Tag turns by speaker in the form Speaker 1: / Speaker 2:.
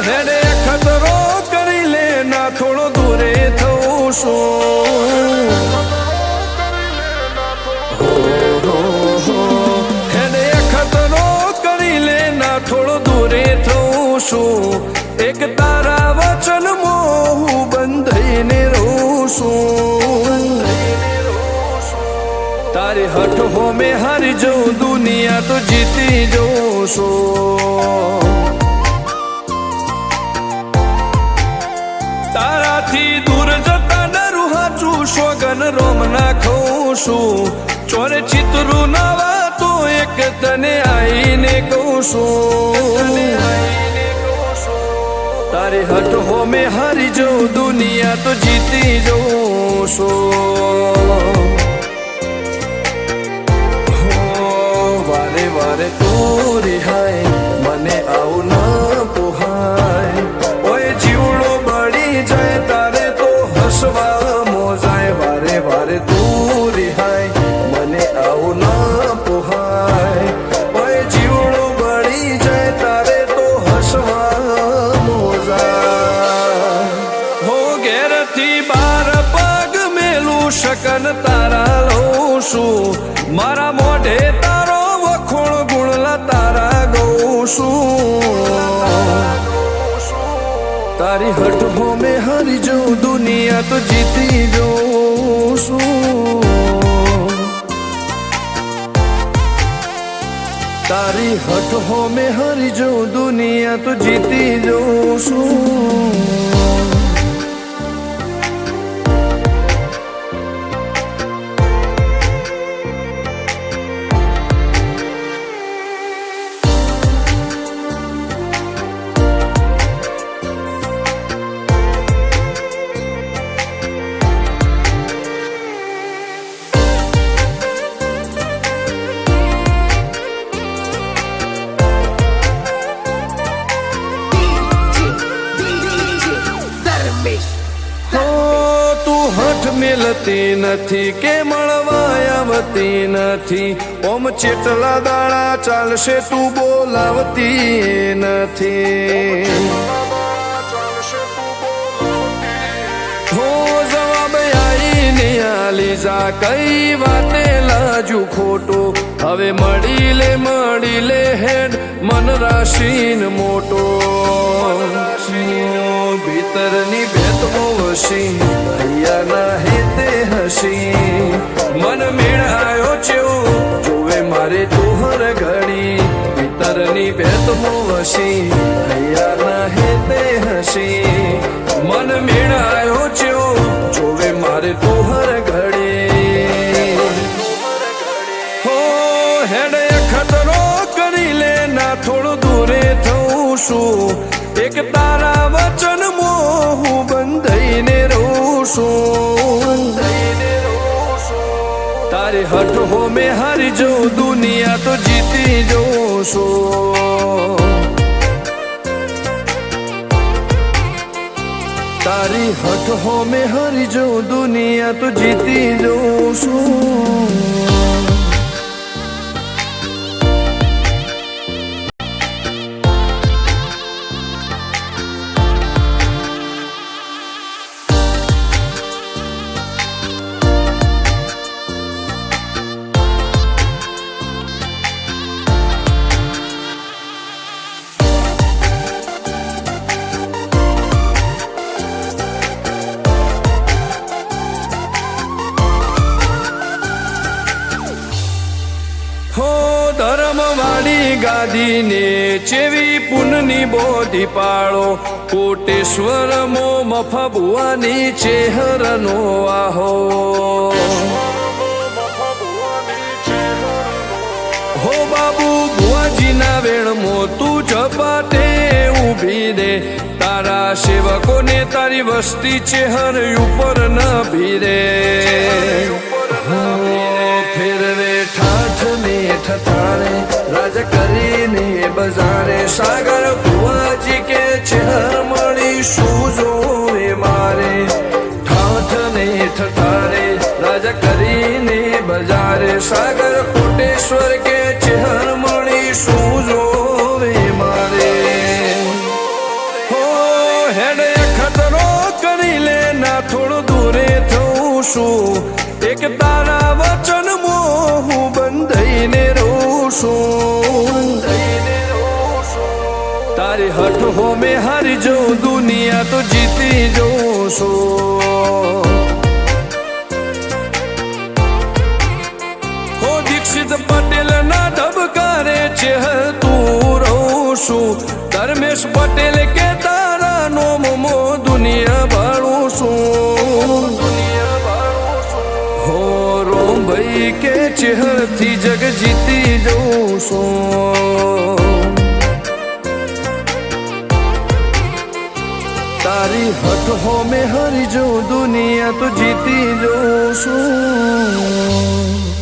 Speaker 1: હેડે ખતરો કરી લે ના થોડો દૂરે થવું શું હેડે ખતરો કરી લે ના થોડો દૂરે થવું શું એક તારા વચન મોહ બંધાઈને રહું છું તારી હઠ હો મેં હારી જઉં દુનિયા તો જીતી જઉં છું તારાથી દૂર જતા ડરું હાચું સોગન રોમ ના ખઉં છું ચોરે ચિતરું નવા તો એક તને આઈને કહું છું તારી હઠ હો મેં હારી જઉં દુનિયા તો જીતી જઉં છું વારે વારે તું રિહાય મને આવું ના પોહાય ઓય જીવડો બળી જાય તારે તો હસવા મોજાય વારે વારે તું રિહાય મને આવું ના પોહાય ઓય જીવડો બળી જાય તારે તો હસવા મોજાય હો ઘેરથી બાર પગ મેલું શકન તારા લઉં છું મારા મોઢે તારો વખોણ ગુણલા તારા ગઉં છું તારી હઠ હો મેં હારી જઉં દુનિયા તો જીતી જઉં છું તારી હઠ હો મેં હારી જઉં દુનિયા તો જીતી જઉં છું મિલતી નથી કે મળવા આવતી નથી ઓમ ચેટલા દાડા ચાલશે તું બોલાવતી નથી હો જવાબ આઈને આલી જા કઈ વાતે લાજુ ખોટો હવે મળી લે હેડ મન રાશીન મોટો ભીતરની ભેદમો વસી હૈયા ના હેતે હસી મન મેળાયો ચેવો જોવે મારે તોહર ઘડી ભીતરની ભેદમો વસી હૈયા ના હેતે હસી મન મેળાયો ચેવો જોવે મારે તોહર ઘડી હો હેડે ખતરો કરી લે ના થોડું દૂરે થવું શું એક તારા વચન મોહ બંધાઈને રહું છું તારી હઠ હો મેં હારી જઉં દુનિયા તો જીતી જઉં છું તારી હઠ હો મેં હારી જઉં દુનિયા તો જીતી જઉં છું ધર્મવાળી ગાદીને ચેવી પુનની બોધી પાળો કોટેશ્વર મો મફા ભુવાની ચેહરનો આહો હો બાબુ ભુવાજીના વેણમો તું ઝપાટે ઊભી દે તારા સેવકોને તારી વસ્તી ચેહર ઉપર ન ભીરે ફેરવે ઠાઠ ને ઠઠાણે રાજ કરીને બજારે સાગર ભુવાજી કે ચેહર મળી શું જોવે મારે ઠાઠ ને ઠઠાણે રાજ કરીને બજારે સાગર કોટેશ્વર કે ચેહર મળી શું જોવે મારે હો છું એક તારા વચનમાં હું બંધાઈને રહું છું તારી હઠ હો મેં હારી જઉં દુનિયા તો જીતી જઉં છું હો દીક્ષિત પટેલ ના ધબકારે છે તું રહું છું ધર્મેશ પટેલ કે તારા નોમો દુનિયા ભાળું છું હો રોમ ભાઈ કે ચેહરથી જગ જીતી જઉં છું તારી હઠ હો મેં હરી જઉં દુનિયા તો જીતી જઉં છું